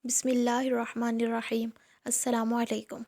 بسم اللہ الرحمن الرحیم۔ السلام علیکم۔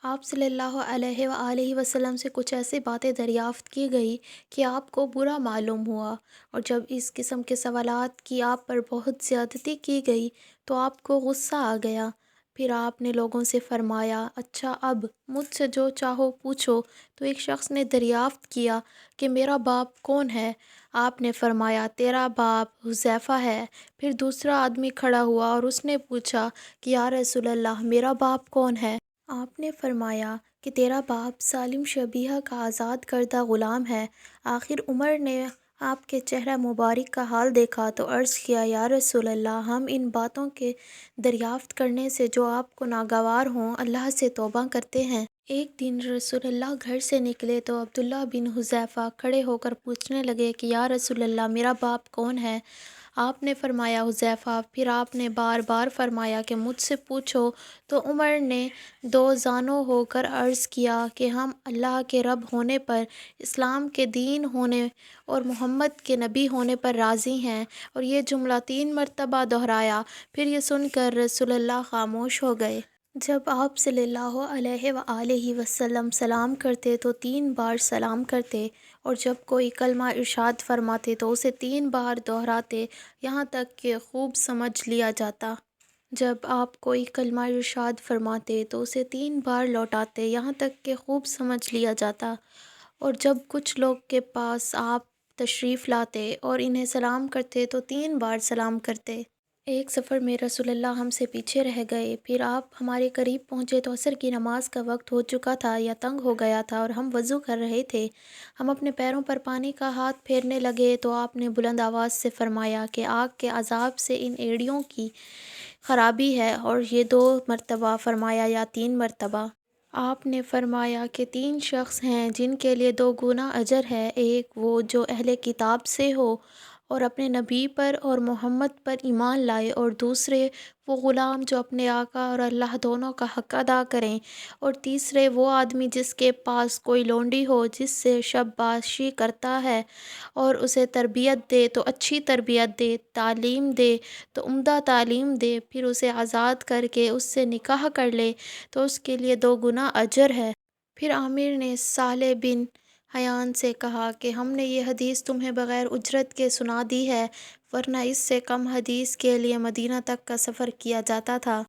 آپ صلی اللہ علیہ وآلہ وسلم سے کچھ ایسی باتیں دریافت کی گئی کہ آپ کو برا معلوم ہوا، اور جب اس قسم کے سوالات کی آپ پر بہت زیادتی کی گئی تو آپ کو غصہ آ گیا۔ پھر آپ نے لوگوں سے فرمایا، اچھا اب مجھ سے جو چاہو پوچھو۔ تو ایک شخص نے دریافت کیا کہ میرا باپ کون ہے؟ آپ نے فرمایا، تیرا باپ حذیفہ ہے۔ پھر دوسرا آدمی کھڑا ہوا اور اس نے پوچھا کہ یا رسول اللہ، میرا باپ کون ہے؟ آپ نے فرمایا کہ تیرا باپ سالم شبیہ کا آزاد کردہ غلام ہے۔ آخر عمر نے آپ کے چہرہ مبارک کا حال دیکھا تو عرض کیا، یا رسول اللہ، ہم ان باتوں کے دریافت کرنے سے جو آپ کو ناگوار ہوں اللہ سے توبہ کرتے ہیں۔ ایک دن رسول اللہ گھر سے نکلے تو عبداللہ بن حذیفہ کھڑے ہو کر پوچھنے لگے کہ یا رسول اللہ، میرا باپ کون ہے؟ آپ نے فرمایا، حذیفہ۔ پھر آپ نے بار بار فرمایا کہ مجھ سے پوچھو۔ تو عمر نے دو زانو ہو کر عرض کیا کہ ہم اللہ کے رب ہونے پر، اسلام کے دین ہونے اور محمد کے نبی ہونے پر راضی ہیں، اور یہ جملہ 3 مرتبہ دہرایا۔ پھر یہ سن کر رسول اللہ خاموش ہو گئے۔ جب آپ صلی اللہ علیہ وآلہ وسلم سلام کرتے تو 3 بار سلام کرتے، اور جب کوئی کلمہ ارشاد فرماتے تو اسے 3 بار دہراتے، یہاں تک کہ خوب سمجھ لیا جاتا۔ جب آپ کوئی کلمہ ارشاد فرماتے تو اسے 3 بار لوٹاتے، یہاں تک کہ خوب سمجھ لیا جاتا۔ اور جب کچھ لوگ کے پاس آپ تشریف لاتے اور انہیں سلام کرتے تو 3 بار سلام کرتے۔ ایک سفر میں رسول اللہ ہم سے پیچھے رہ گئے، پھر آپ ہمارے قریب پہنچے تو عصر کی نماز کا وقت ہو چکا تھا یا تنگ ہو گیا تھا اور ہم وضو کر رہے تھے۔ ہم اپنے پیروں پر پانی کا ہاتھ پھیرنے لگے تو آپ نے بلند آواز سے فرمایا کہ آگ کے عذاب سے ان ایڑیوں کی خرابی ہے، اور یہ 2 مرتبہ فرمایا یا 3 مرتبہ؟ آپ نے فرمایا کہ 3 شخص ہیں جن کے لیے 2 گنا اجر ہے، ایک وہ جو اہل کتاب سے ہو اور اپنے نبی پر اور محمد پر ایمان لائے، اور دوسرے وہ غلام جو اپنے آقا اور اللہ دونوں کا حق ادا کریں، اور تیسرے وہ آدمی جس کے پاس کوئی لونڈی ہو جس سے شب باشی کرتا ہے، اور اسے تربیت دے تو اچھی تربیت دے، تعلیم دے تو عمدہ تعلیم دے، پھر اسے آزاد کر کے اس سے نکاح کر لے تو اس کے لیے 2 گنا اجر ہے۔ پھر عامر نے صالح بن حیان سے کہا کہ ہم نے یہ حدیث تمہیں بغیر اجرت کے سنا دی ہے، ورنہ اس سے کم حدیث کے لیے مدینہ تک کا سفر کیا جاتا تھا۔